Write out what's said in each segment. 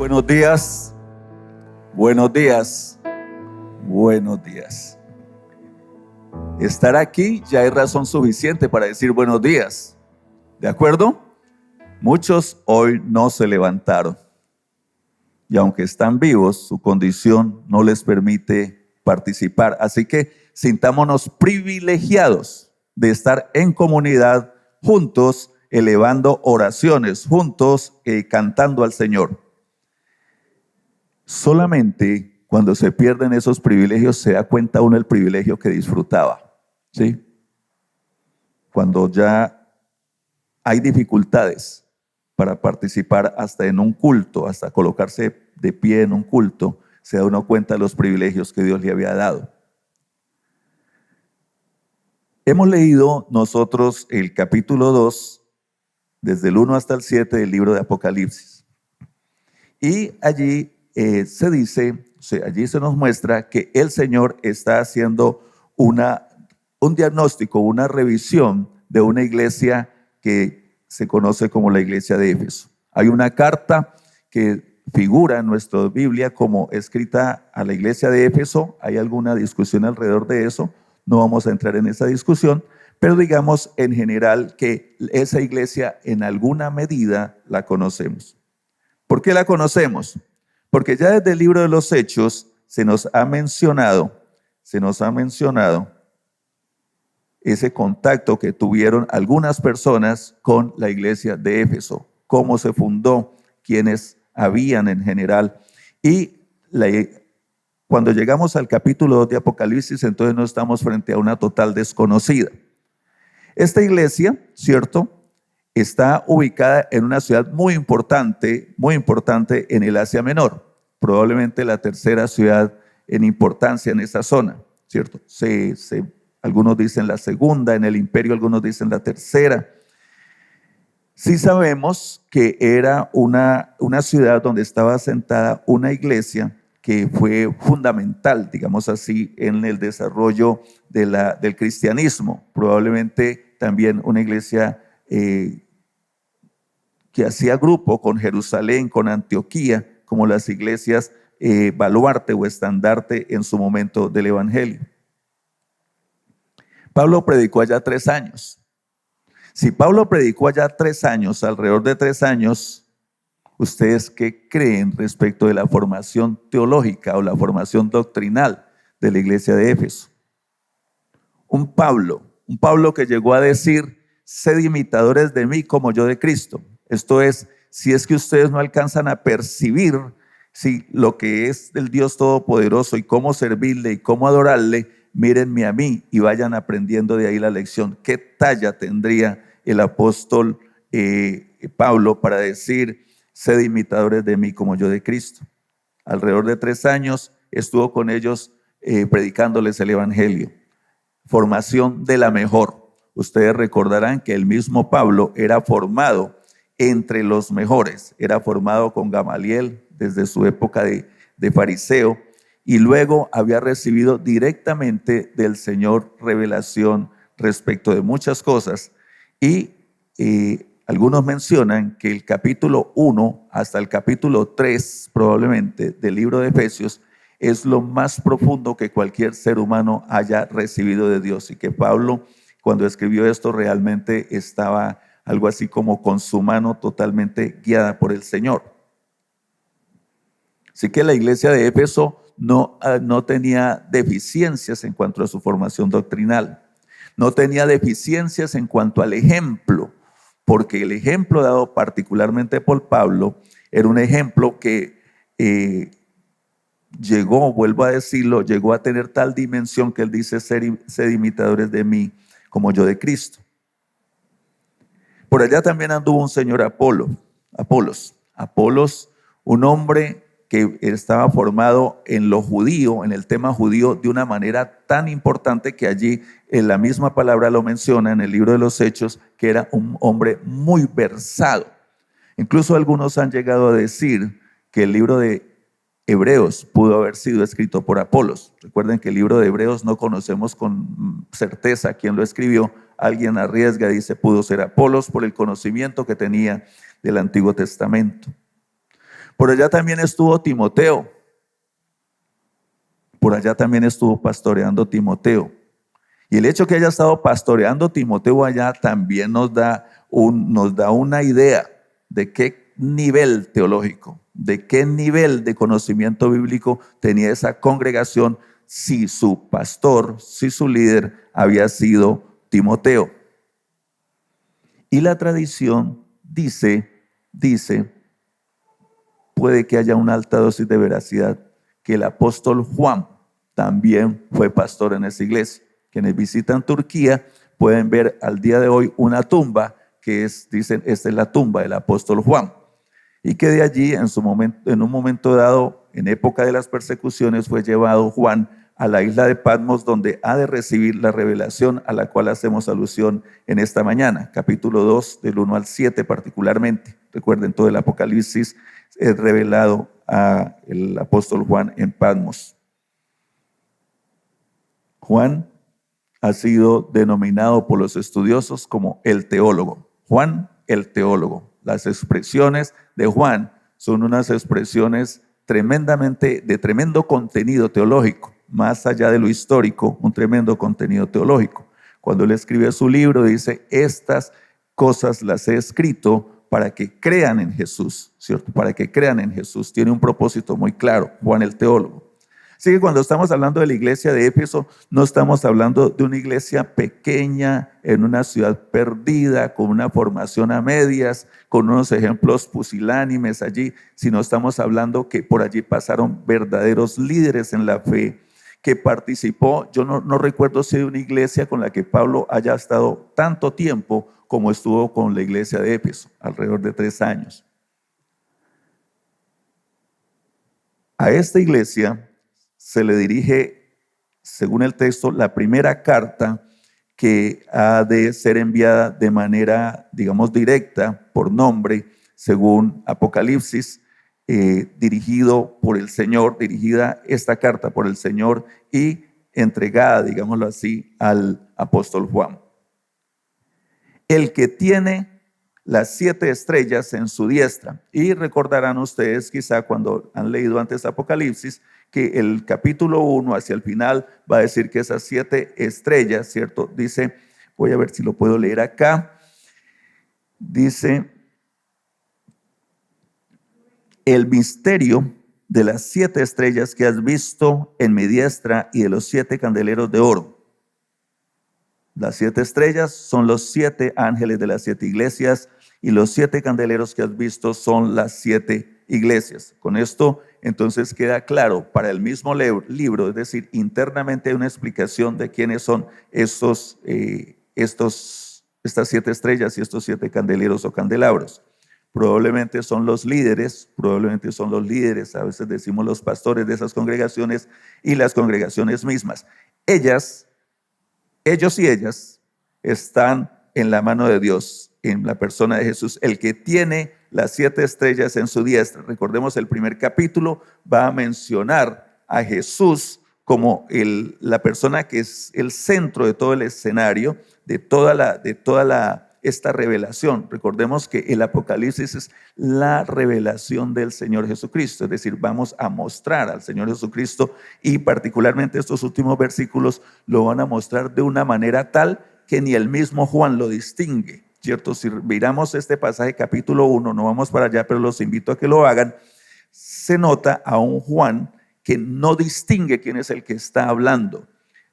Buenos días, buenos días, buenos días. Estar aquí ya hay razón suficiente para decir buenos días. ¿De acuerdo? Muchos hoy no se levantaron. Y aunque están vivos, su condición no les permite participar. Así que sintámonos privilegiados de estar en comunidad, juntos, elevando oraciones, juntos, cantando al Señor. Solamente cuando se pierden esos privilegios se da cuenta uno del privilegio que disfrutaba, ¿sí? Cuando ya hay dificultades para participar hasta en un culto, hasta colocarse de pie en un culto, se da uno cuenta de los privilegios que Dios le había dado. Hemos leído nosotros el capítulo 2, desde el 1 hasta el 7 del libro de Apocalipsis. Y allí se dice, allí se nos muestra que el Señor está haciendo un diagnóstico, una revisión de una iglesia que se conoce como la iglesia de Éfeso. Hay una carta que figura en nuestra Biblia como escrita a la iglesia de Éfeso. Hay alguna discusión alrededor de eso, no vamos a entrar en esa discusión, pero digamos en general que esa iglesia en alguna medida la conocemos. ¿Por qué la conocemos? Porque ya desde el libro de los Hechos se nos ha mencionado ese contacto que tuvieron algunas personas con la iglesia de Éfeso, cómo se fundó, quiénes habían en general. Y cuando llegamos al capítulo 2 de Apocalipsis, entonces no estamos frente a una total desconocida. Esta iglesia, ¿cierto?, está ubicada en una ciudad muy importante en el Asia Menor, probablemente la tercera ciudad en importancia en esa zona, ¿cierto? Algunos dicen la segunda en el imperio, algunos dicen la tercera. Sí sabemos que era una ciudad donde estaba asentada una iglesia que fue fundamental, digamos así, en el desarrollo del cristianismo, probablemente también una iglesia que hacía grupo con Jerusalén, con Antioquía, como las iglesias baluarte o estandarte en su momento del evangelio. Pablo predicó allá 3 años. Si Pablo predicó allá 3 años, alrededor de 3 años, ¿ustedes qué creen respecto de la formación teológica o la formación doctrinal de la iglesia de Éfeso? Un Pablo que llegó a decir: sed imitadores de mí como yo de Cristo. Esto es, si es que ustedes no alcanzan a percibir lo que es el Dios Todopoderoso y cómo servirle y cómo adorarle, mírenme a mí y vayan aprendiendo de ahí la lección. ¿Qué talla tendría el apóstol Pablo para decir: sed imitadores de mí como yo de Cristo? Alrededor de 3 años estuvo con ellos predicándoles el evangelio. Formación de la mejor. Ustedes recordarán que el mismo Pablo era formado entre los mejores, era formado con Gamaliel desde su época de fariseo, y luego había recibido directamente del Señor revelación respecto de muchas cosas. Y algunos mencionan que el capítulo 1 hasta el capítulo 3 probablemente del libro de Efesios es lo más profundo que cualquier ser humano haya recibido de Dios, y que Pablo, cuando escribió esto, realmente estaba algo así como con su mano totalmente guiada por el Señor. Así que la iglesia de Éfeso no tenía deficiencias en cuanto a su formación doctrinal, no tenía deficiencias en cuanto al ejemplo, porque el ejemplo dado particularmente por Pablo era un ejemplo que vuelvo a decirlo, llegó a tener tal dimensión que él dice: sed imitadores de mí como yo de Cristo. Por allá también anduvo un señor Apolos, un hombre que estaba formado en lo judío, en el tema judío, de una manera tan importante que allí en la misma palabra lo menciona en el libro de los Hechos, que era un hombre muy versado. Incluso algunos han llegado a decir que el libro de Hebreos pudo haber sido escrito por Apolos. Recuerden que el libro de Hebreos no conocemos con certeza quién lo escribió. Alguien arriesga y dice: pudo ser Apolos, por el conocimiento que tenía del Antiguo Testamento. Por allá también estuvo Timoteo. Por allá también estuvo pastoreando Timoteo. Y el hecho que haya estado pastoreando Timoteo allá también nos da una idea de qué nivel teológico, de qué nivel de conocimiento bíblico tenía esa congregación si su pastor, si su líder había sido Timoteo. Y la tradición dice, puede que haya una alta dosis de veracidad, que el apóstol Juan también fue pastor en esa iglesia. Quienes visitan Turquía pueden ver al día de hoy una tumba que dicen, esta es la tumba del apóstol Juan. Y que de allí, en un momento dado, en época de las persecuciones, fue llevado Juan a la isla de Patmos, donde ha de recibir la revelación a la cual hacemos alusión en esta mañana, capítulo 2, del 1 al 7 particularmente. Recuerden, todo el Apocalipsis es revelado al apóstol Juan en Patmos. Juan ha sido denominado por los estudiosos como el teólogo. Juan, el teólogo. Las expresiones de Juan son unas expresiones de tremendo contenido teológico, más allá de lo histórico, un tremendo contenido teológico. Cuando él escribe su libro, dice, estas cosas las he escrito para que crean en Jesús, ¿cierto? Para que crean en Jesús. Tiene un propósito muy claro, Juan el teólogo. Así que cuando estamos hablando de la iglesia de Éfeso, no estamos hablando de una iglesia pequeña en una ciudad perdida, con una formación a medias, con unos ejemplos pusilánimes allí, sino estamos hablando que por allí pasaron verdaderos líderes en la fe, que participó. Yo no recuerdo si de una iglesia con la que Pablo haya estado tanto tiempo como estuvo con la iglesia de Éfeso, alrededor de 3 años. A esta iglesia se le dirige, según el texto, la primera carta que ha de ser enviada de manera, digamos, directa, por nombre, según Apocalipsis, dirigida esta carta por el Señor y entregada, digámoslo así, al apóstol Juan. El que tiene las 7 estrellas en su diestra. Y recordarán ustedes, quizá cuando han leído antes Apocalipsis, que el capítulo 1 hacia el final va a decir que esas 7 estrellas, ¿cierto? Dice, voy a ver si lo puedo leer acá. Dice, el misterio de las 7 estrellas que has visto en mi diestra y de los 7 candeleros de oro. Las 7 estrellas son los 7 ángeles de las 7 iglesias y los 7 candeleros que has visto son las 7 iglesias. Con esto entonces queda claro para el mismo libro, es decir, internamente hay una explicación de quiénes son estas 7 estrellas y estos 7 candeleros o candelabros. Probablemente son los líderes, a veces decimos los pastores de esas congregaciones y las congregaciones mismas. Ellos y ellas están en la mano de Dios, en la persona de Jesús, el que tiene las 7 estrellas en su diestra. Recordemos, el primer capítulo va a mencionar a Jesús como la persona que es el centro de todo el escenario, de toda esta revelación. Recordemos que el Apocalipsis es la revelación del Señor Jesucristo, es decir, vamos a mostrar al Señor Jesucristo y particularmente estos últimos versículos lo van a mostrar de una manera tal que ni el mismo Juan lo distingue, ¿cierto? Si miramos este pasaje capítulo 1, no vamos para allá, pero los invito a que lo hagan, se nota a un Juan que no distingue quién es el que está hablando.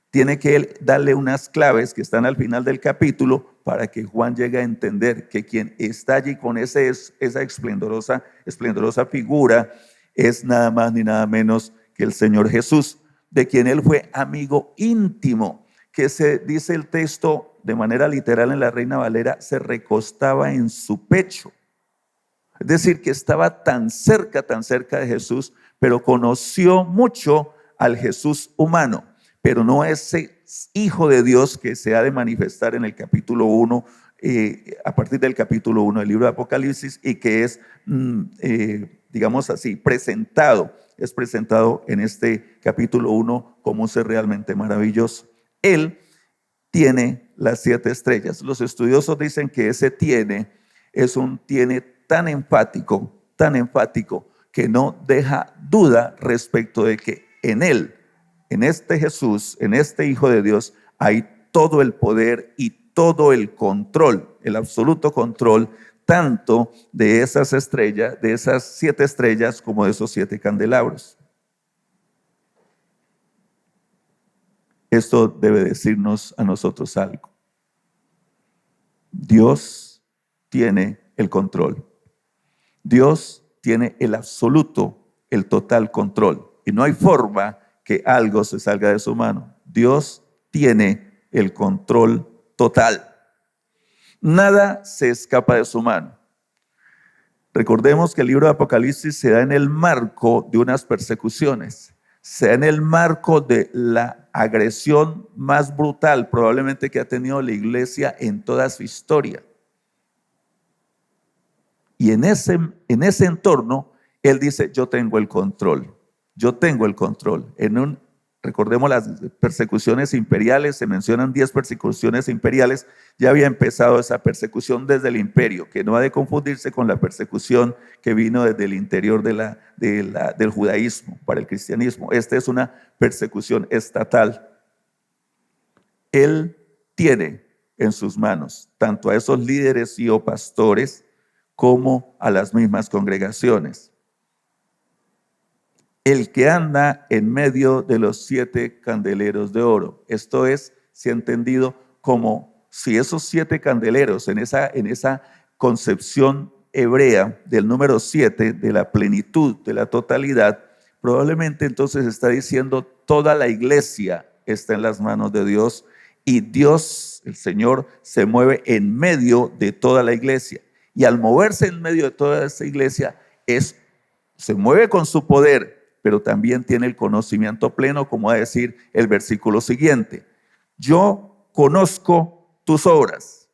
Tiene que él darle unas claves que están al final del capítulo para que Juan llegue a entender que quien está allí con esa esplendorosa figura es nada más ni nada menos que el Señor Jesús, de quien él fue amigo íntimo, que se dice el texto de manera literal en la Reina Valera, se recostaba en su pecho. Es decir, que estaba tan cerca de Jesús, pero conoció mucho al Jesús humano, pero no ese Hijo de Dios que se ha de manifestar en el capítulo 1, a partir del capítulo 1 del libro de Apocalipsis, y que es, digamos así, presentado en este capítulo 1 como un ser realmente maravilloso. Él tiene las 7 estrellas. Los estudiosos dicen que ese tiene es un tiene tan enfático, que no deja duda respecto de que en Él, en este Jesús, en este Hijo de Dios, hay todo el poder y todo el control, el absoluto control, tanto de esas estrellas, de esas 7 estrellas, como de esos 7 candelabros. Esto debe decirnos a nosotros algo. Dios tiene el control. Dios tiene el absoluto, el total control. Y no hay forma que algo se salga de su mano. Dios tiene el control total. Nada se escapa de su mano. Recordemos que el libro de Apocalipsis se da en el marco de unas persecuciones. Se da en el marco de la agresión más brutal probablemente que ha tenido la iglesia en toda su historia. Y en ese entorno, Él dice, yo tengo el control. Yo tengo el control. Recordemos las persecuciones imperiales, se mencionan 10 persecuciones imperiales. Ya había empezado esa persecución desde el imperio, que no ha de confundirse con la persecución que vino desde el interior del judaísmo para el cristianismo. Esta es una persecución estatal. Él tiene en sus manos tanto a esos líderes y o pastores como a las mismas congregaciones. El que anda en medio de los 7 candeleros de oro. Esto es, se ha entendido como si esos 7 candeleros, en esa concepción hebrea del número 7, de la plenitud, de la totalidad, probablemente entonces está diciendo toda la iglesia está en las manos de Dios y Dios, el Señor, se mueve en medio de toda la iglesia. Y al moverse en medio de toda esa iglesia, se mueve con su poder, pero también tiene el conocimiento pleno, como va a decir el versículo siguiente. Yo conozco tus obras.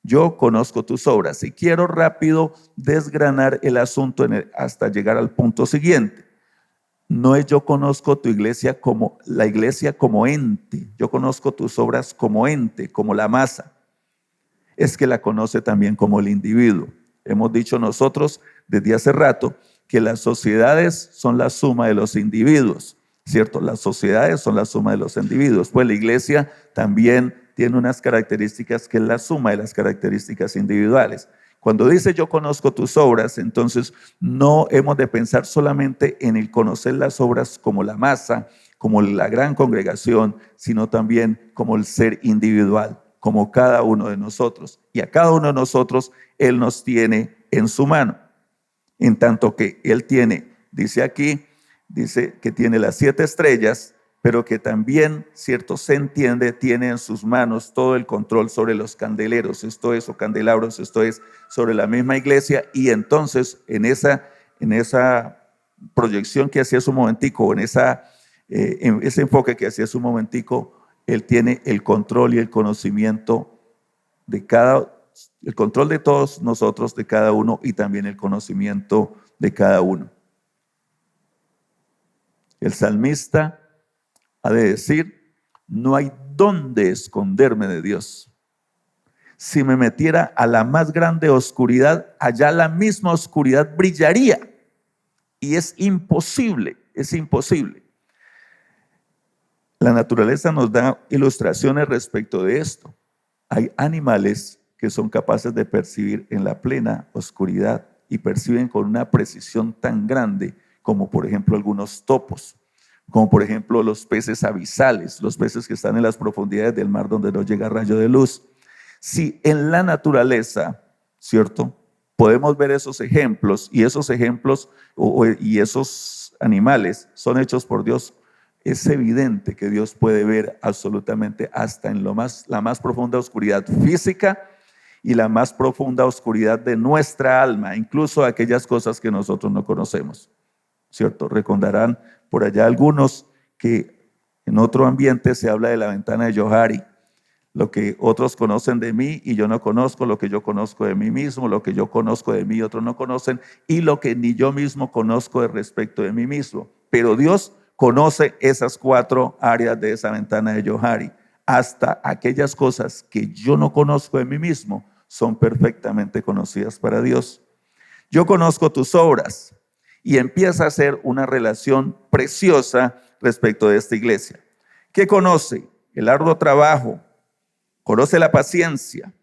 Yo conozco tus obras. Y quiero rápido desgranar el asunto hasta llegar al punto siguiente. No es yo conozco tu iglesia como la iglesia como ente. Yo conozco tus obras como ente, como la masa. Es que la conoce también como el individuo. Hemos dicho nosotros desde hace rato que las sociedades son la suma de los individuos, ¿cierto? Las sociedades son la suma de los individuos. Pues la iglesia también tiene unas características que es la suma de las características individuales. Cuando dice yo conozco tus obras, entonces no hemos de pensar solamente en el conocer las obras como la masa, como la gran congregación, sino también como el ser individual, como cada uno de nosotros. Y a cada uno de nosotros Él nos tiene en su mano. En tanto que Él tiene, dice que tiene las 7 estrellas, pero que también, cierto, se entiende, tiene en sus manos todo el control sobre los candeleros, esto es, o candelabros, esto es, sobre la misma iglesia. Y entonces, en esa proyección que hacía hace un momentico, en ese enfoque que hacía hace un momentico, Él tiene el control y el conocimiento el control de todos nosotros, de cada uno, y también el conocimiento de cada uno. El salmista ha de decir, no hay dónde esconderme de Dios. Si me metiera a la más grande oscuridad, allá la misma oscuridad brillaría. Y es imposible, es imposible. La naturaleza nos da ilustraciones respecto de esto. Hay animales que son capaces de percibir en la plena oscuridad y perciben con una precisión tan grande como por ejemplo algunos topos, como por ejemplo los peces abisales, los peces que están en las profundidades del mar donde no llega rayo de luz. Si en la naturaleza, ¿cierto?, podemos ver esos ejemplos y esos ejemplos y esos animales son hechos por Dios, es evidente que Dios puede ver absolutamente hasta en la más profunda oscuridad física y la más profunda oscuridad de nuestra alma, incluso aquellas cosas que nosotros no conocemos, ¿cierto? Recordarán por allá algunos que en otro ambiente se habla de la ventana de Johari, lo que otros conocen de mí y yo no conozco, lo que yo conozco de mí mismo, lo que yo conozco de mí y otros no conocen, y lo que ni yo mismo conozco de respecto de mí mismo. Pero Dios conoce esas 4 áreas de esa ventana de Johari. Hasta aquellas cosas que yo no conozco de mí mismo son perfectamente conocidas para Dios. Yo conozco tus obras y empieza a hacer una relación preciosa respecto de esta iglesia. ¿Qué conoce? El arduo trabajo, conoce la paciencia,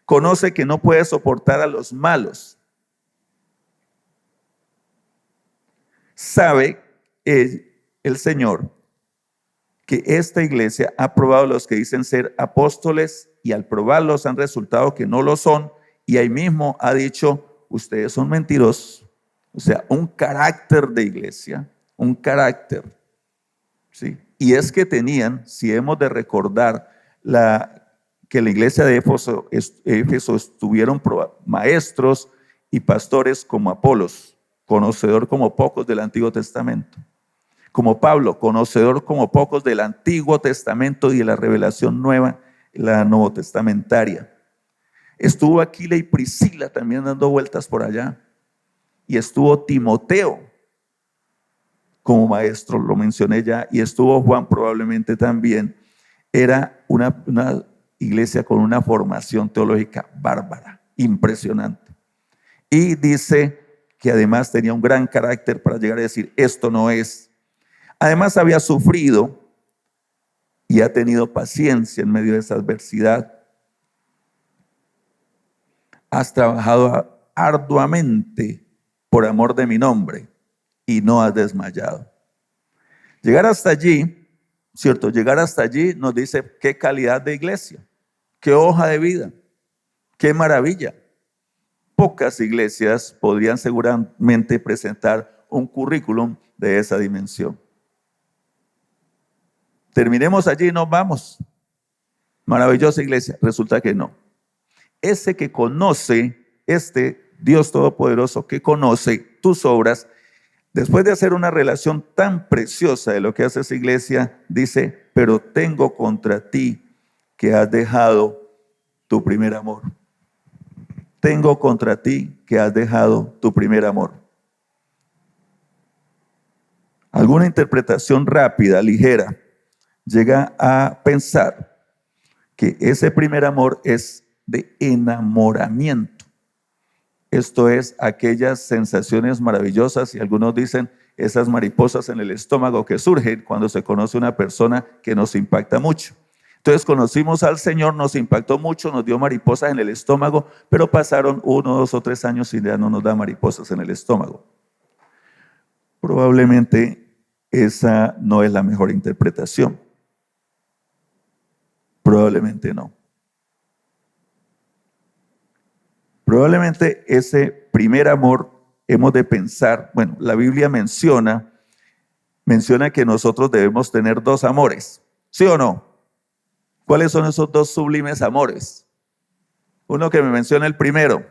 conoce que no puede soportar a los malos, sabe el Señor que esta iglesia ha probado a los que dicen ser apóstoles y al probarlos han resultado que no lo son, y ahí mismo ha dicho, ustedes son mentirosos. O sea, un carácter de iglesia, un carácter, ¿sí? Y es que tenían, si hemos de recordar, que la iglesia de Éfeso estuvieron maestros y pastores como Apolos, conocedor como pocos del Antiguo Testamento. Como Pablo, conocedor como pocos del Antiguo Testamento y de la revelación nueva, la nuevo testamentaria. Estuvo Aquila y Priscila también dando vueltas por allá. Y estuvo Timoteo como maestro, lo mencioné ya, y estuvo Juan probablemente también. Era una iglesia con una formación teológica bárbara, impresionante. Y dice que además tenía un gran carácter para llegar a decir, esto no es. Además había sufrido y ha tenido paciencia en medio de esa adversidad. Has trabajado arduamente por amor de mi nombre y no has desmayado. Llegar hasta allí, ¿cierto? Llegar hasta allí nos dice qué calidad de iglesia, qué hoja de vida, qué maravilla. Pocas iglesias podrían seguramente presentar un currículum de esa dimensión. Terminemos allí y nos vamos. Maravillosa iglesia. Resulta que no. Ese que conoce, este Dios Todopoderoso que conoce tus obras, después de hacer una relación tan preciosa de lo que hace esa iglesia, dice, pero tengo contra ti que has dejado tu primer amor. Tengo contra ti que has dejado tu primer amor. Alguna interpretación rápida, ligera, llega a pensar que ese primer amor es de enamoramiento. Esto es aquellas sensaciones maravillosas, y algunos dicen esas mariposas en el estómago que surgen cuando se conoce una persona que nos impacta mucho. Entonces conocimos al Señor, nos impactó mucho, nos dio mariposas en el estómago, pero pasaron 1, 2 o 3 años y ya no nos da mariposas en el estómago. Probablemente esa no es la mejor interpretación. Probablemente no. Probablemente ese primer amor hemos de pensar, bueno, la Biblia menciona que nosotros debemos tener 2 amores, ¿sí o no? ¿Cuáles son esos 2 sublimes amores? Uno que me menciona el primero.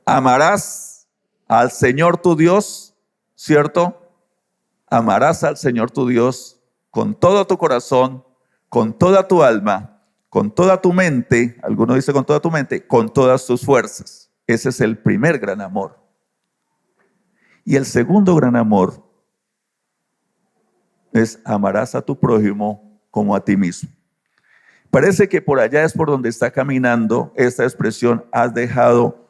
Amarás al Señor tu Dios, ¿cierto? Amarás al Señor tu Dios con todo tu corazón, con toda tu alma, con toda tu mente, alguno dice con toda tu mente, con todas tus fuerzas. Ese es el primer gran amor. Y el segundo gran amor es amarás a tu prójimo como a ti mismo. Parece que por allá es por donde está caminando esta expresión, has dejado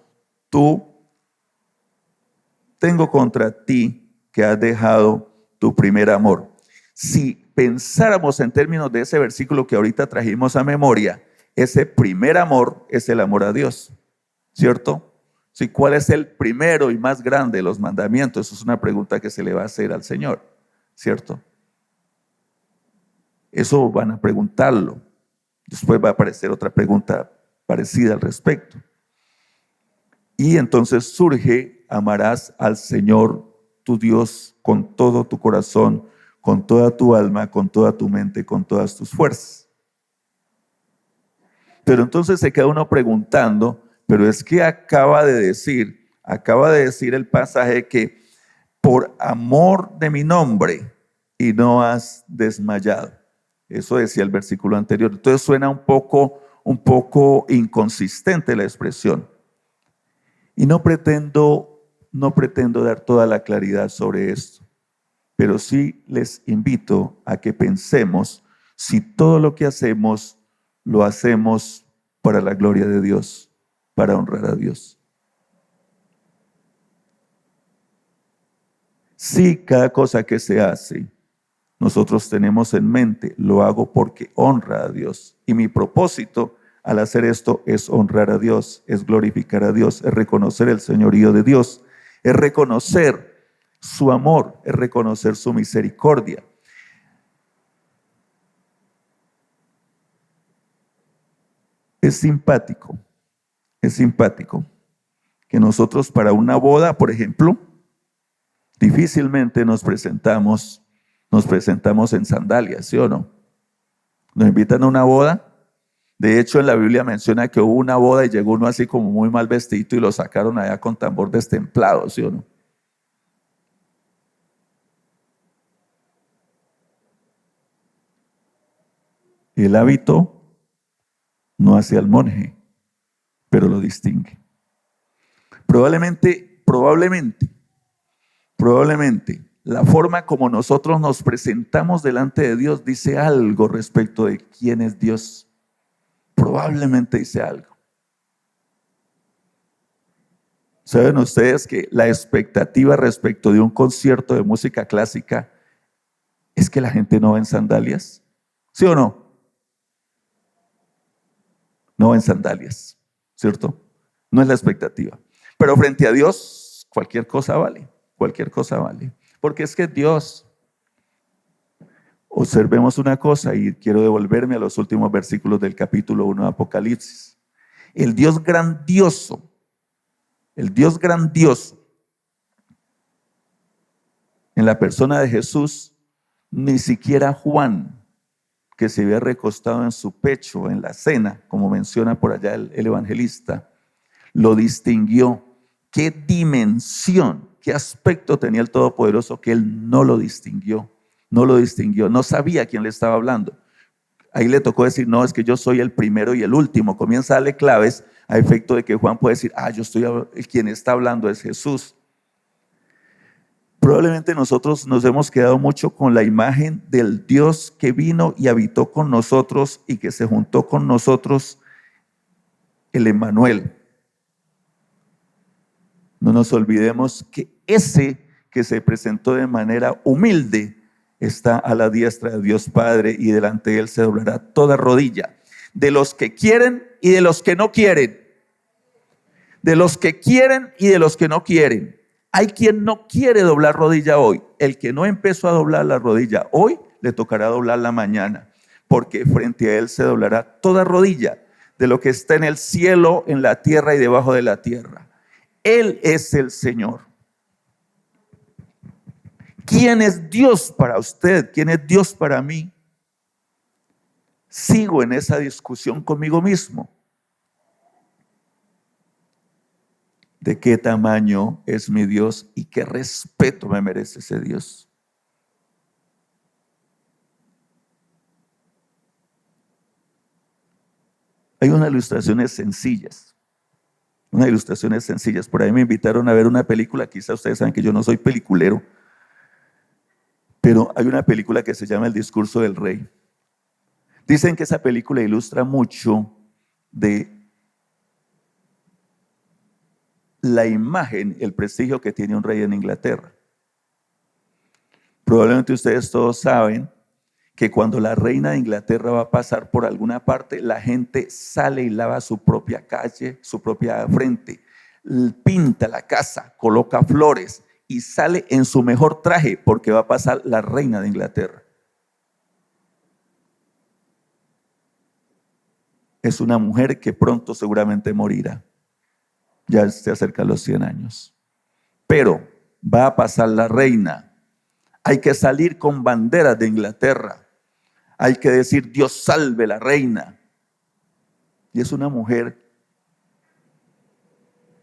tengo contra ti que has dejado tu primer amor. Si pensáramos en términos de ese versículo que ahorita trajimos a memoria, ese primer amor es el amor a Dios, ¿cierto? Sí, ¿cuál es el primero y más grande de los mandamientos? Eso es una pregunta que se le va a hacer al Señor, ¿cierto? Eso van a preguntarlo. Después va a aparecer otra pregunta parecida al respecto. Y entonces surge, amarás al Señor tu Dios con todo tu corazón, con toda tu alma, con toda tu mente, con todas tus fuerzas. Pero entonces se queda uno preguntando, pero es que acaba de decir el pasaje que por amor de mi nombre y no has desmayado. Eso decía el versículo anterior. Entonces suena un poco inconsistente la expresión. Y no pretendo dar toda la claridad sobre esto, pero sí les invito a que pensemos si todo lo que hacemos lo hacemos para la gloria de Dios, para honrar a Dios. Si cada cosa que se hace, nosotros tenemos en mente, lo hago porque honra a Dios. Y mi propósito al hacer esto es honrar a Dios, es glorificar a Dios, es reconocer el señorío de Dios, es reconocer su amor, es reconocer su misericordia. Es simpático que nosotros para una boda, por ejemplo, difícilmente nos presentamos en sandalias, ¿sí o no? Nos invitan a una boda. De hecho, en la Biblia menciona que hubo una boda y llegó uno así como muy mal vestido y lo sacaron allá con tambor destemplado, ¿sí o no? El hábito no hace al monje, pero lo distingue. Probablemente, la forma como nosotros nos presentamos delante de Dios dice algo respecto de quién es Dios. Probablemente dice algo. ¿Saben ustedes que la expectativa respecto de un concierto de música clásica es que la gente no va en sandalias? ¿Sí o no? No va en sandalias, ¿cierto? No es la expectativa. Pero frente a Dios, cualquier cosa vale, cualquier cosa vale. Porque es que Dios, observemos una cosa y quiero devolverme a los últimos versículos del capítulo 1 de Apocalipsis. El Dios grandioso, en la persona de Jesús, ni siquiera Juan, que se había recostado en su pecho en la cena, como menciona por allá el evangelista, lo distinguió. ¿Qué dimensión, qué aspecto tenía el Todopoderoso que él no lo distinguió? No lo distinguió, no sabía a quién le estaba hablando. Ahí le tocó decir, no, es que yo soy el primero y el último. Comienza a darle claves a efecto de que Juan puede decir, quien está hablando es Jesús. Probablemente nosotros nos hemos quedado mucho con la imagen del Dios que vino y habitó con nosotros y que se juntó con nosotros, el Emmanuel. No nos olvidemos que ese que se presentó de manera humilde está a la diestra de Dios Padre y delante de él se doblará toda rodilla, de los que quieren y de los que no quieren, de los que quieren y de los que no quieren. Hay quien no quiere doblar rodilla hoy. El que no empezó a doblar la rodilla hoy, le tocará doblarla mañana, porque frente a él se doblará toda rodilla de lo que está en el cielo, en la tierra y debajo de la tierra. Él es el Señor. ¿Quién es Dios para usted? ¿Quién es Dios para mí? Sigo en esa discusión conmigo mismo. ¿De qué tamaño es mi Dios y qué respeto me merece ese Dios? Hay unas ilustraciones sencillas. Por ahí me invitaron a ver una película. Quizás ustedes saben que yo no soy peliculero, pero hay una película que se llama El discurso del rey. Dicen que esa película ilustra mucho de la imagen, el prestigio que tiene un rey en Inglaterra. Probablemente ustedes todos saben que cuando la reina de Inglaterra va a pasar por alguna parte, la gente sale y lava su propia calle, su propia frente, pinta la casa, coloca flores y sale en su mejor traje porque va a pasar la reina de Inglaterra. Es una mujer que pronto seguramente morirá. Ya se acerca a los 100 años. Pero va a pasar la reina. Hay que salir con banderas de Inglaterra. Hay que decir, Dios salve la reina. Y es una mujer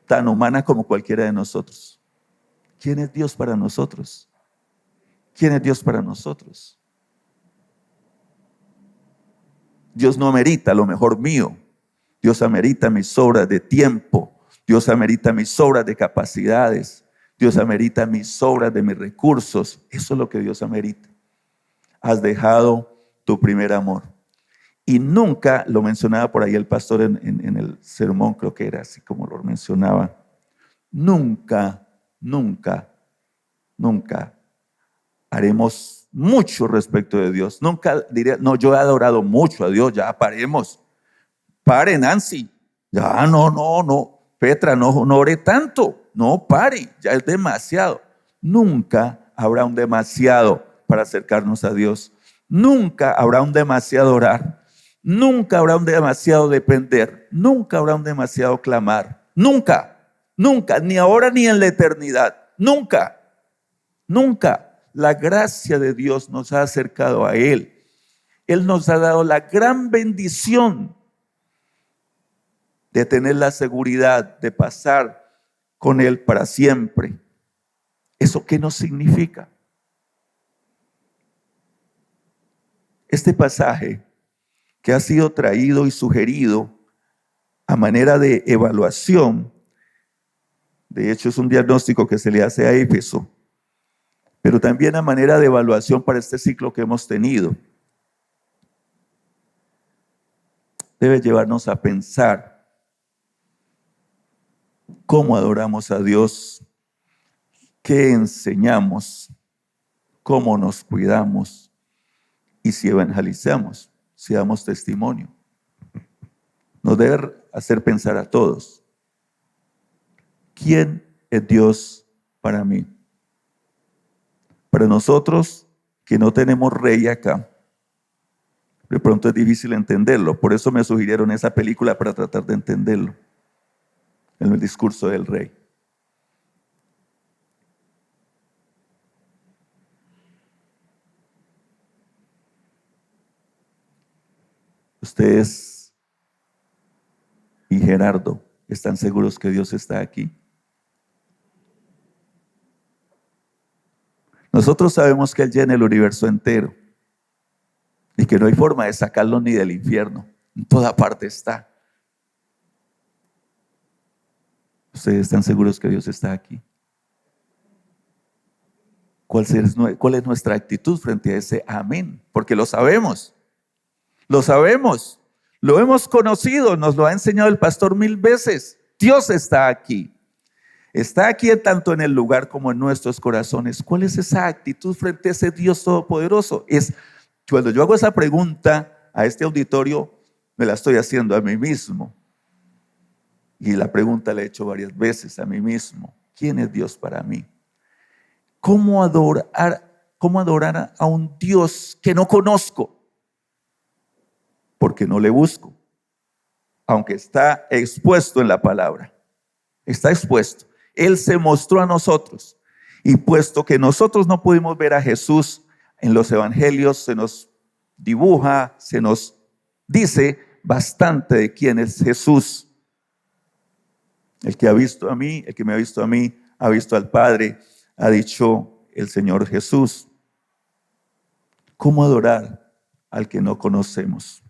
tan humana como cualquiera de nosotros. ¿Quién es Dios para nosotros? ¿Quién es Dios para nosotros? Dios no amerita lo mejor mío. Dios amerita mis obras de tiempo. Dios amerita mis obras de capacidades. Dios amerita mis obras de mis recursos. Eso es lo que Dios amerita. Has dejado tu primer amor. Y nunca, lo mencionaba por ahí el pastor en el sermón, creo que era así como lo mencionaba, nunca nunca haremos mucho respecto de Dios. Nunca diré, no, yo he adorado mucho a Dios, ya paremos. Pare, Nancy. Ya, no. Petra, no ore tanto. No, pare, ya es demasiado. Nunca habrá un demasiado para acercarnos a Dios. Nunca habrá un demasiado orar. Nunca habrá un demasiado depender. Nunca habrá un demasiado clamar. Nunca, ni ahora ni en la eternidad. Nunca. La gracia de Dios nos ha acercado a Él. Él nos ha dado la gran bendición de tener la seguridad de pasar con Él para siempre. ¿Eso qué nos significa? Este pasaje que ha sido traído y sugerido a manera de evaluación, de hecho es un diagnóstico que se le hace a Éfeso, pero también a manera de evaluación para este ciclo que hemos tenido, debe llevarnos a pensar cómo adoramos a Dios, qué enseñamos, cómo nos cuidamos y si evangelizamos, si damos testimonio. Nos debe hacer pensar a todos, ¿quién es Dios para mí? Para nosotros que no tenemos rey acá, de pronto es difícil entenderlo. Por eso me sugirieron esa película para tratar de entenderlo, en el discurso del rey. Ustedes y Gerardo, ¿están seguros que Dios está aquí? Nosotros sabemos que Él llena el universo entero y que no hay forma de sacarlo ni del infierno. En toda parte está. ¿Ustedes están seguros que Dios está aquí? ¿Cuál es nuestra actitud frente a ese amén? Porque lo sabemos, lo hemos conocido, nos lo ha enseñado el pastor 1000 veces. Dios está aquí tanto en el lugar como en nuestros corazones. ¿Cuál es esa actitud frente a ese Dios todopoderoso? Cuando yo hago esa pregunta a este auditorio, me la estoy haciendo a mí mismo. Y la pregunta la he hecho varias veces a mí mismo. ¿Quién es Dios para mí? ¿Cómo adorar a un Dios que no conozco? Porque no le busco. Aunque está expuesto en la palabra. Está expuesto. Él se mostró a nosotros. Y puesto que nosotros no pudimos ver a Jesús en los evangelios, se nos dibuja, se nos dice bastante de quién es Jesús. El que me ha visto a mí, ha visto al Padre, ha dicho el Señor Jesús. ¿Cómo adorar al que no conocemos?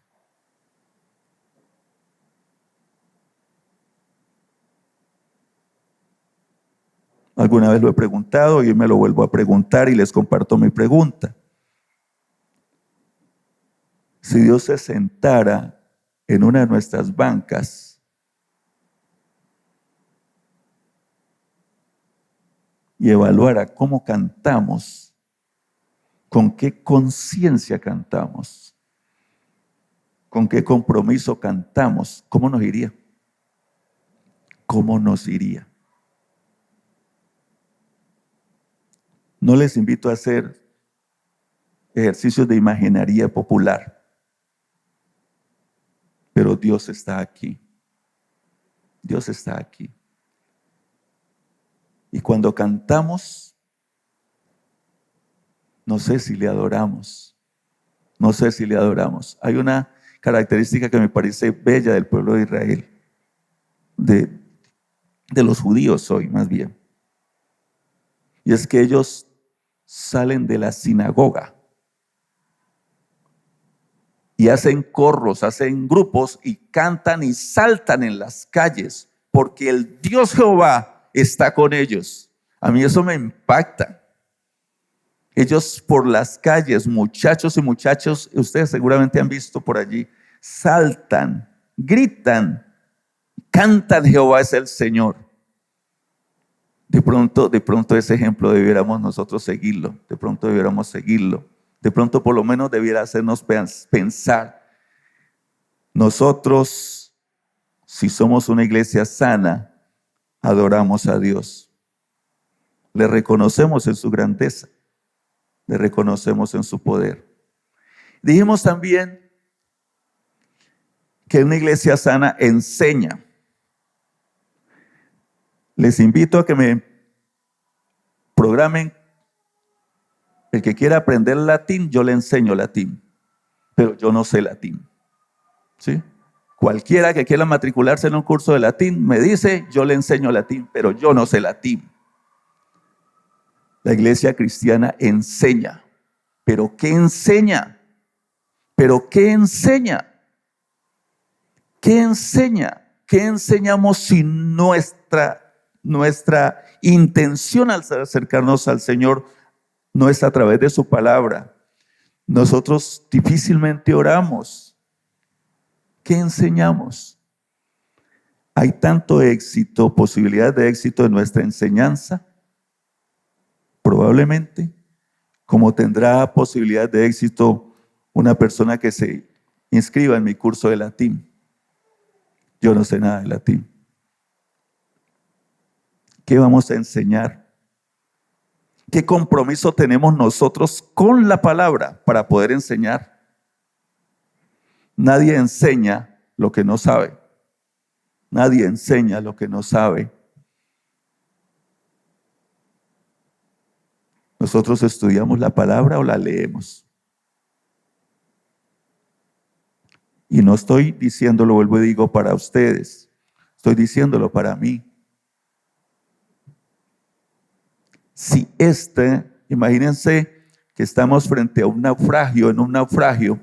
Alguna vez lo he preguntado y hoy me lo vuelvo a preguntar y les comparto mi pregunta. Si Dios se sentara en una de nuestras bancas y evaluara cómo cantamos, con qué conciencia cantamos, con qué compromiso cantamos, ¿cómo nos iría? ¿Cómo nos iría? No les invito a hacer ejercicios de imaginaría popular, pero Dios está aquí. Dios está aquí. Y cuando cantamos, no sé si le adoramos. Hay una característica que me parece bella del pueblo de Israel, de los judíos hoy más bien. Y es que ellos salen de la sinagoga y hacen corros, hacen grupos y cantan y saltan en las calles porque el Dios Jehová está con ellos. A mí eso me impacta. Ellos por las calles, muchachos y muchachas, ustedes seguramente han visto por allí, saltan, gritan, cantan: Jehová es el Señor. De de pronto ese ejemplo debiéramos nosotros seguirlo, de pronto debiéramos seguirlo, de pronto por lo menos debiera hacernos pensar, nosotros, si somos una iglesia sana, adoramos a Dios, le reconocemos en su grandeza, le reconocemos en su poder. Dijimos también que una iglesia sana enseña. Les invito a que me programen. El que quiera aprender latín, yo le enseño latín, pero yo no sé latín. ¿Sí? Cualquiera que quiera matricularse en un curso de latín me dice, yo le enseño latín, pero yo no sé latín. La iglesia cristiana enseña. ¿Pero qué enseña? ¿Pero qué enseña? ¿Qué enseña? ¿Qué enseñamos si nuestra intención al acercarnos al Señor no es a través de su palabra? Nosotros difícilmente oramos. ¿Qué enseñamos? Hay tanto éxito, posibilidad de éxito en nuestra enseñanza, probablemente, como tendrá posibilidad de éxito una persona que se inscriba en mi curso de latín. Yo no sé nada de latín. ¿Qué vamos a enseñar? ¿Qué compromiso tenemos nosotros con la palabra para poder enseñar? Nadie enseña lo que no sabe. Nadie enseña lo que no sabe. Nosotros estudiamos la palabra o la leemos. Y no estoy diciéndolo, vuelvo y digo, para ustedes. Estoy diciéndolo para mí. Si imagínense que estamos frente a un naufragio, en un naufragio,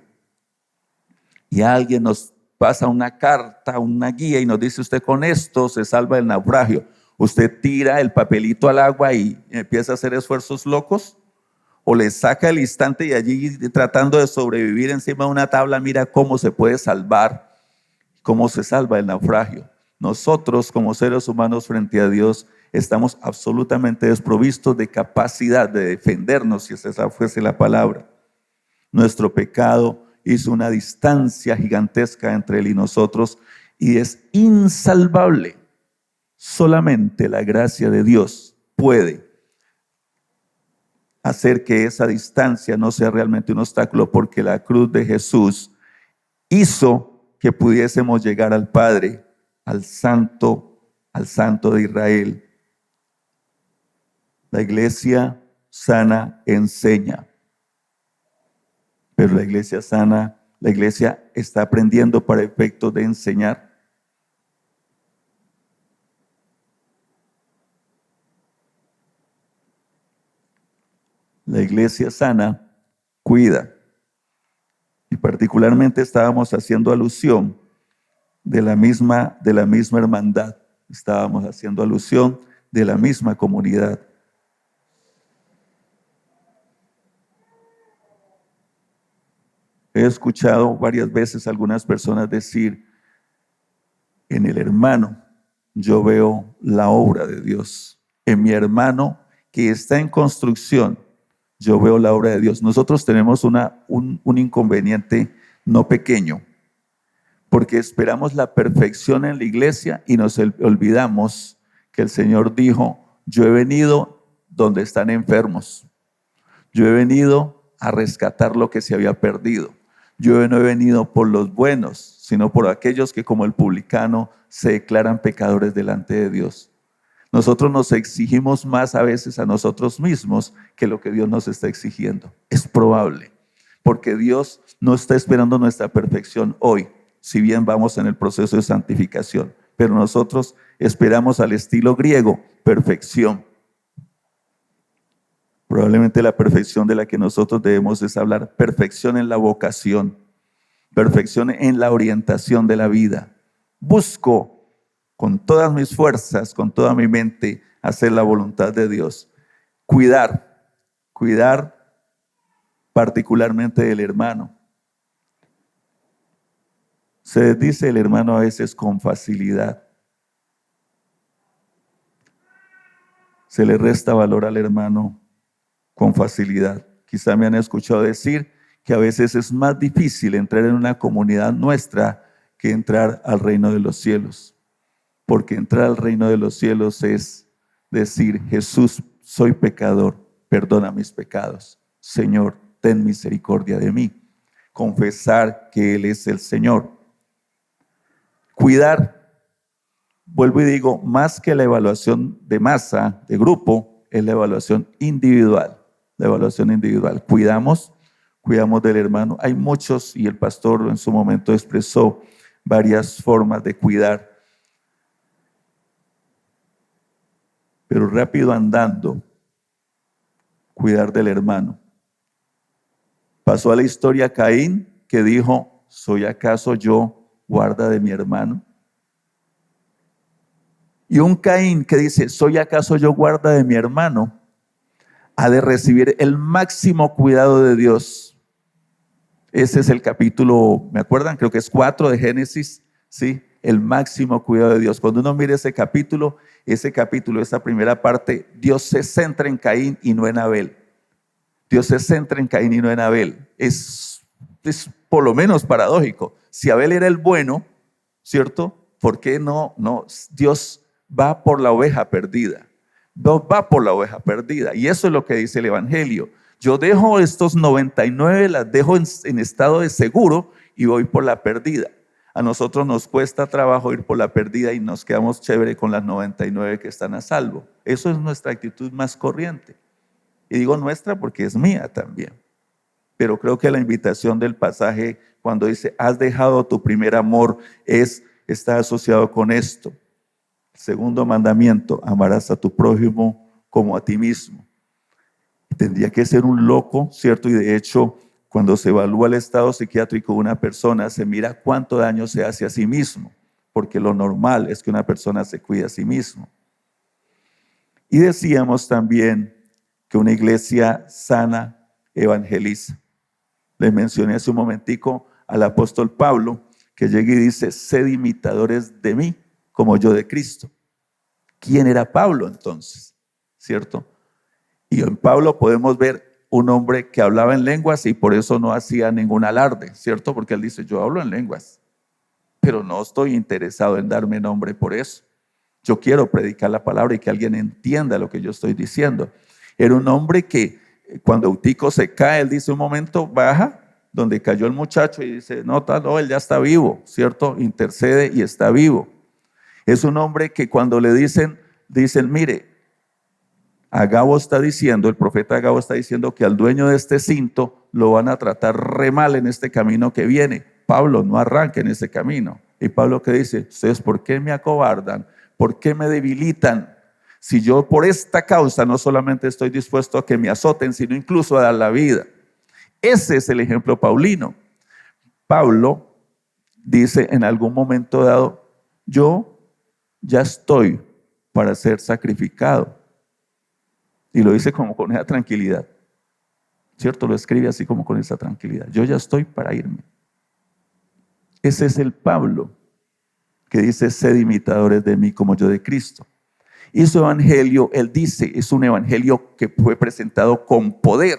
y alguien nos pasa una carta, una guía, y nos dice, usted con esto se salva del naufragio. ¿Usted tira el papelito al agua y empieza a hacer esfuerzos locos? ¿O le saca el instante y allí tratando de sobrevivir encima de una tabla, mira cómo se puede salvar, cómo se salva el naufragio? Nosotros como seres humanos frente a Dios estamos absolutamente desprovistos de capacidad de defendernos, si esa fuese la palabra. Nuestro pecado hizo una distancia gigantesca entre Él y nosotros y es insalvable. Solamente la gracia de Dios puede hacer que esa distancia no sea realmente un obstáculo, porque la cruz de Jesús hizo que pudiésemos llegar al Padre, al Santo de Israel. La iglesia sana enseña, pero la iglesia sana, la iglesia está aprendiendo para efectos de enseñar. La iglesia sana cuida. Y particularmente estábamos haciendo alusión de la misma hermandad. Estábamos haciendo alusión de la misma comunidad. He escuchado varias veces a algunas personas decir, en el hermano yo veo la obra de Dios. En mi hermano que está en construcción, yo veo la obra de Dios. Nosotros tenemos un inconveniente no pequeño, porque esperamos la perfección en la iglesia y nos olvidamos que el Señor dijo, yo he venido donde están enfermos. Yo he venido a rescatar lo que se había perdido. Yo no he venido por los buenos, sino por aquellos que como el publicano se declaran pecadores delante de Dios. Nosotros nos exigimos más a veces a nosotros mismos que lo que Dios nos está exigiendo. Es probable, porque Dios no está esperando nuestra perfección hoy, si bien vamos en el proceso de santificación, pero nosotros esperamos al estilo griego, perfección. Probablemente la perfección de la que nosotros debemos es hablar, perfección en la vocación, perfección en la orientación de la vida. Busco con todas mis fuerzas, con toda mi mente, hacer la voluntad de Dios. Cuidar particularmente del hermano. Se desdice el hermano a veces con facilidad. se le resta valor al hermano con facilidad. Quizá me han escuchado decir que a veces es más difícil entrar en una comunidad nuestra que entrar al reino de los cielos. Porque entrar al reino de los cielos es decir: Jesús, soy pecador, perdona mis pecados. Señor, ten misericordia de mí. Confesar que Él es el Señor. Cuidar, vuelvo y digo, más que la evaluación de masa, de grupo, es la evaluación individual. La evaluación individual. Cuidamos del hermano. Hay muchos, y el pastor en su momento expresó varias formas de cuidar. Pero rápido andando, cuidar del hermano. Pasó a la historia Caín, que dijo: ¿soy acaso yo guarda de mi hermano? Y un Caín que dice: ¿soy acaso yo guarda de mi hermano?, ha de recibir el máximo cuidado de Dios. Ese es el capítulo, ¿me acuerdan? Creo que es 4 de Génesis, ¿sí? El máximo cuidado de Dios. Cuando uno mira ese capítulo, esa primera parte, Dios se centra en Caín y no en Abel. Dios se centra en Caín y no en Abel. Es por lo menos paradójico. Si Abel era el bueno, ¿cierto? ¿Por qué no? Dios va por la oveja perdida. Dios va por la oveja perdida. Y eso es lo que dice el Evangelio. Yo dejo estos 99, las dejo en estado de seguro y voy por la perdida. A nosotros nos cuesta trabajo ir por la perdida y nos quedamos chévere con las 99 que están a salvo. Eso es nuestra actitud más corriente. Y digo nuestra porque es mía también. Pero creo que la invitación del pasaje cuando dice: has dejado tu primer amor, está asociado con esto. Segundo mandamiento: amarás a tu prójimo como a ti mismo. Tendría que ser un loco, ¿cierto? Y de hecho, cuando se evalúa el estado psiquiátrico de una persona, se mira cuánto daño se hace a sí mismo, porque lo normal es que una persona se cuide a sí mismo. Y decíamos también que una iglesia sana evangeliza. Les mencioné hace un momentico al apóstol Pablo, que llega y dice: sed imitadores de mí, como yo de Cristo. ¿Quién era Pablo entonces? ¿Cierto? Y en Pablo podemos ver un hombre que hablaba en lenguas y por eso no hacía ningún alarde, ¿cierto? Porque él dice: yo hablo en lenguas, pero no estoy interesado en darme nombre por eso. Yo quiero predicar la palabra y que alguien entienda lo que yo estoy diciendo. Era un hombre que cuando Eutico se cae, él dice: un momento, baja donde cayó el muchacho y dice: no, él ya está vivo, ¿cierto? Intercede y está vivo. Es un hombre que cuando le dicen, mire, Agabo está diciendo, el profeta Agabo está diciendo que al dueño de este cinto lo van a tratar re mal en este camino que viene. Pablo, no arranque en ese camino. Y Pablo, ¿qué dice? Ustedes, ¿por qué me acobardan? ¿Por qué me debilitan? Si yo por esta causa no solamente estoy dispuesto a que me azoten, sino incluso a dar la vida. Ese es el ejemplo paulino. Pablo dice en algún momento dado: yo ya estoy para ser sacrificado. Y lo dice como con esa tranquilidad, ¿cierto? Lo escribe así como con esa tranquilidad. Yo ya estoy para irme. Ese es el Pablo que dice: sed imitadores de mí como yo de Cristo. Y su evangelio, él dice, es un evangelio que fue presentado con poder,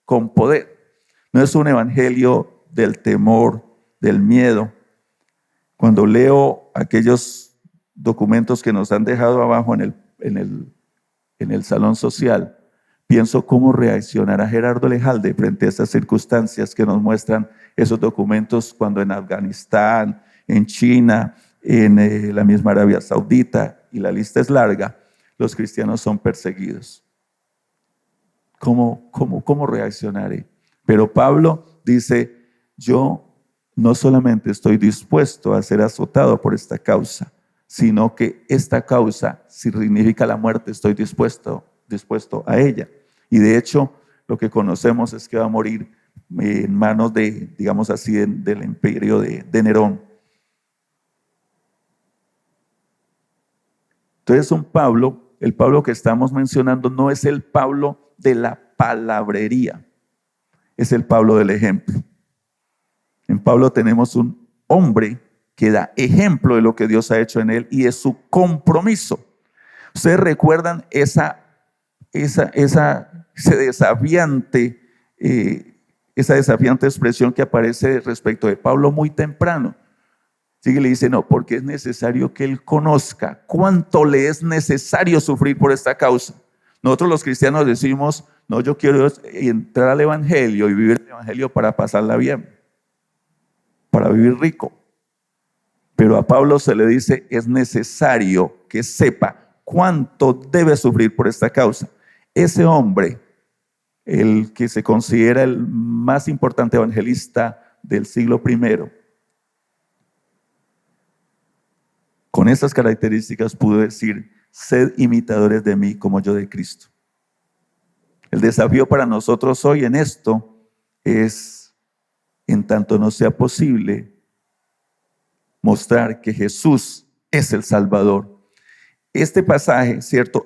con poder. No es un evangelio del temor, del miedo. Cuando leo aquellos documentos que nos han dejado abajo en el salón social, pienso cómo reaccionará Gerardo Lejalde frente a estas circunstancias que nos muestran esos documentos cuando en Afganistán, en China, en la misma Arabia Saudita, y la lista es larga, los cristianos son perseguidos. ¿Cómo reaccionaré? Pero Pablo dice: yo no solamente estoy dispuesto a ser azotado por esta causa, sino que esta causa, si significa la muerte, estoy dispuesto a ella. Y de hecho, lo que conocemos es que va a morir en manos digamos así, del imperio de Nerón. Entonces el Pablo que estamos mencionando no es el Pablo de la palabrería, es el Pablo del ejemplo. En Pablo tenemos un hombre que da ejemplo de lo que Dios ha hecho en él y de su compromiso. Ustedes recuerdan esa ese desafiante, esa desafiante expresión que aparece respecto de Pablo muy temprano. Sigue y le dice, no, porque es necesario que él conozca cuánto le es necesario sufrir por esta causa. Nosotros los cristianos decimos, no, yo quiero entrar al evangelio y vivir el evangelio para pasarla bien, para vivir rico. Pero a Pablo se le dice, es necesario que sepa cuánto debe sufrir por esta causa. Ese hombre, el que se considera el más importante evangelista del siglo I, con estas características pudo decir, sed imitadores de mí como yo de Cristo. El desafío para nosotros hoy en esto es, en tanto no sea posible, mostrar que Jesús es el Salvador. Este pasaje, ¿cierto?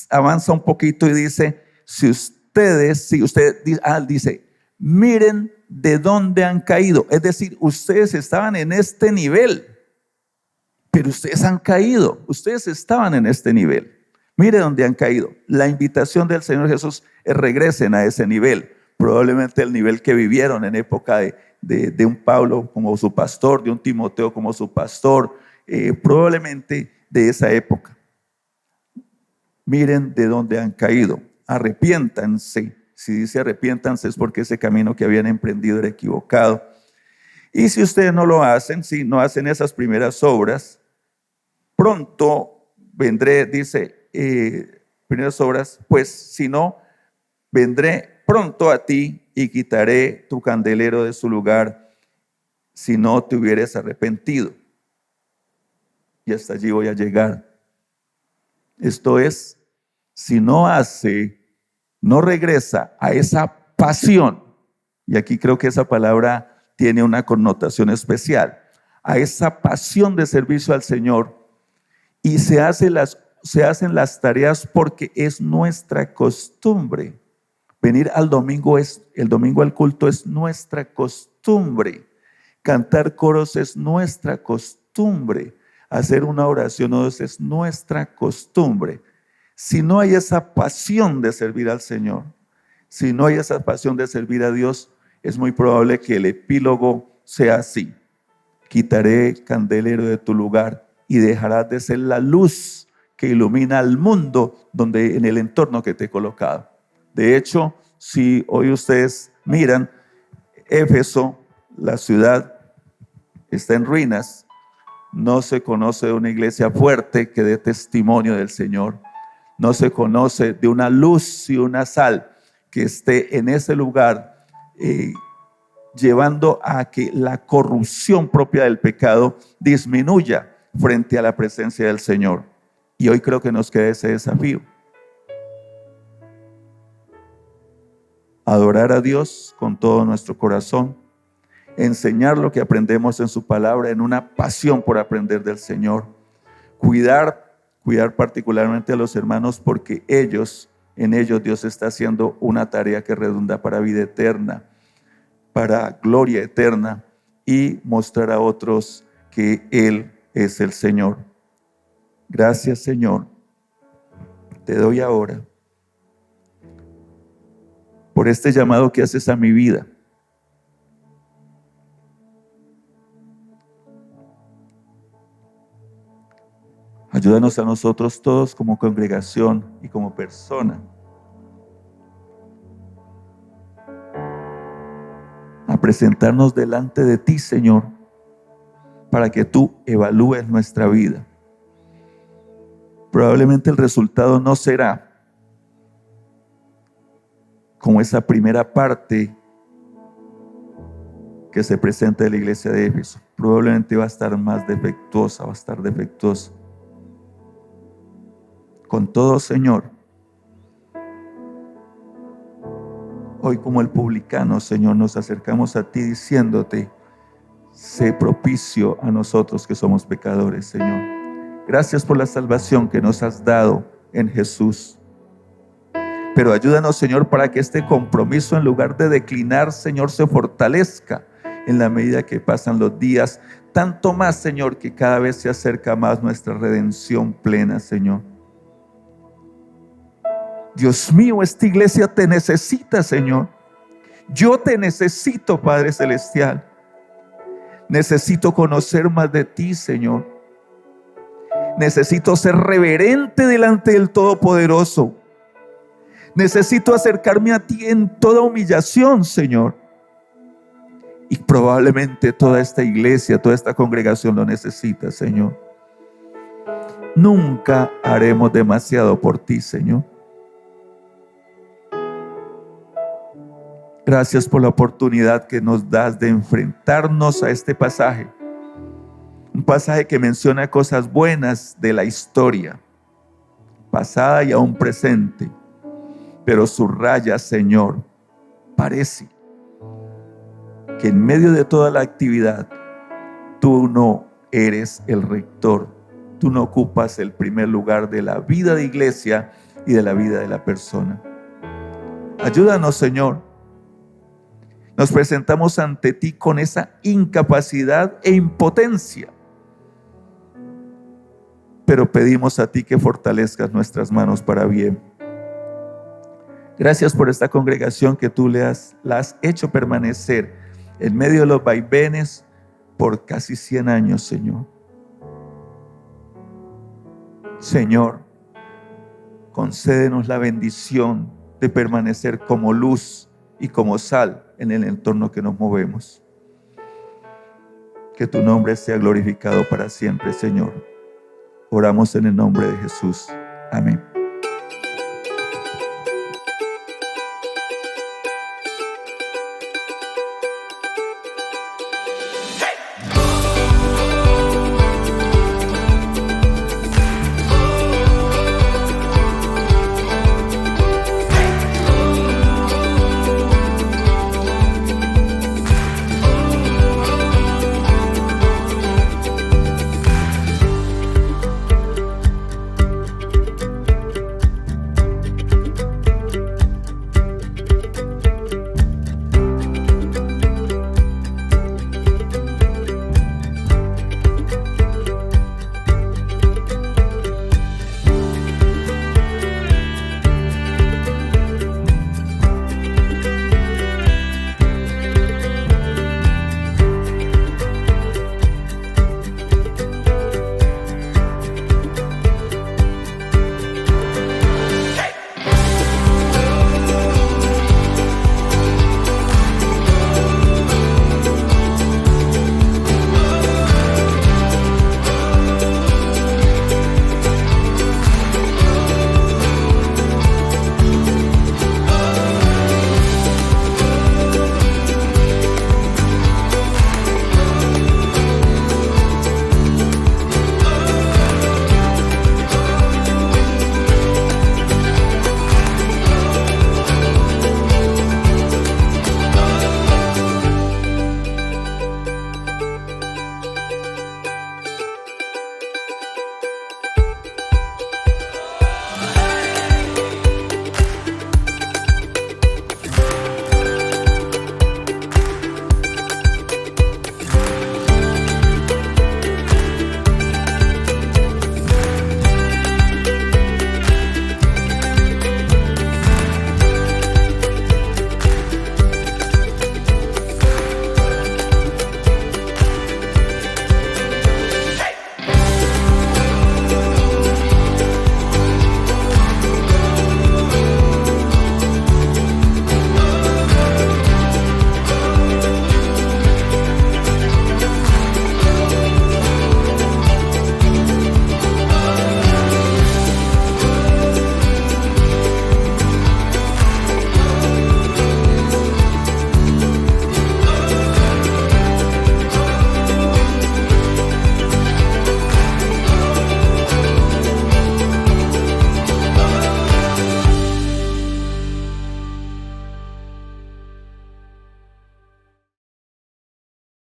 Avanza un poquito y dice, si usted dice, miren de dónde han caído. Es decir, ustedes estaban en este nivel, pero ustedes han caído. Ustedes estaban en este nivel. Mire dónde han caído. La invitación del Señor Jesús es regresen a ese nivel. Probablemente el nivel que vivieron en época de un Pablo como su pastor, de un Timoteo como su pastor, probablemente de esa época. Miren de dónde han caído. Arrepiéntanse. Si dice arrepiéntanse es porque ese camino que habían emprendido era equivocado. Y si ustedes no lo hacen, si no hacen esas primeras obras, pronto vendré, dice, primeras obras, pues si no, vendré pronto a ti y quitaré tu candelero de su lugar si no te hubieres arrepentido. Y hasta allí voy a llegar. Esto es, si no regresa a esa pasión, y aquí creo que esa palabra tiene una connotación especial, a esa pasión de servicio al Señor, y se hacen las tareas porque es nuestra costumbre. Venir el domingo al culto es nuestra costumbre. Cantar coros es nuestra costumbre. Hacer una oración o dos es nuestra costumbre. Si no hay esa pasión de servir al Señor, si no hay esa pasión de servir a Dios, es muy probable que el epílogo sea así. Quitaré candelero de tu lugar y dejarás de ser la luz que ilumina al mundo en el entorno que te he colocado. De hecho, si hoy ustedes miran, Éfeso, la ciudad, está en ruinas. No se conoce de una iglesia fuerte que dé testimonio del Señor. No se conoce de una luz y una sal que esté en ese lugar, llevando a que la corrupción propia del pecado disminuya frente a la presencia del Señor. Y hoy creo que nos queda ese desafío. Adorar a Dios con todo nuestro corazón, enseñar lo que aprendemos en su palabra en una pasión por aprender del Señor, cuidar particularmente a los hermanos porque en ellos Dios está haciendo una tarea que redunda para vida eterna, para gloria eterna, y mostrar a otros que Él es el Señor. Gracias, Señor. Te doy ahora por este llamado que haces a mi vida. Ayúdanos a nosotros todos como congregación y como persona a presentarnos delante de ti, Señor, para que tú evalúes nuestra vida. Probablemente el resultado no será como esa primera parte que se presenta de la iglesia de Éfeso. Probablemente va a estar más defectuosa, va a estar defectuosa. Con todo, Señor, hoy como el publicano, Señor, nos acercamos a ti diciéndote, sé propicio a nosotros que somos pecadores, Señor. Gracias por la salvación que nos has dado en Jesús. Pero ayúdanos, Señor, para que este compromiso, en lugar de declinar, Señor, se fortalezca en la medida que pasan los días. Tanto más, Señor, que cada vez se acerca más nuestra redención plena, Señor. Dios mío, esta iglesia te necesita, Señor. Yo te necesito, Padre Celestial. Necesito conocer más de ti, Señor. Necesito ser reverente delante del Todopoderoso. Necesito acercarme a ti en toda humillación, Señor. Y probablemente toda esta iglesia, toda esta congregación lo necesita, Señor. Nunca haremos demasiado por ti, Señor. Gracias por la oportunidad que nos das de enfrentarnos a este pasaje. Un pasaje que menciona cosas buenas de la historia, pasada y aún presente. Pero subraya, Señor, parece que en medio de toda la actividad, tú no eres el rector. Tú no ocupas el primer lugar de la vida de iglesia y de la vida de la persona. Ayúdanos, Señor. Nos presentamos ante ti con esa incapacidad e impotencia. Pero pedimos a ti que fortalezcas nuestras manos para bien. Gracias por esta congregación que tú la has hecho permanecer en medio de los vaivenes por casi 100 años, Señor. Señor, concédenos la bendición de permanecer como luz y como sal en el entorno que nos movemos. Que tu nombre sea glorificado para siempre, Señor. Oramos en el nombre de Jesús. Amén.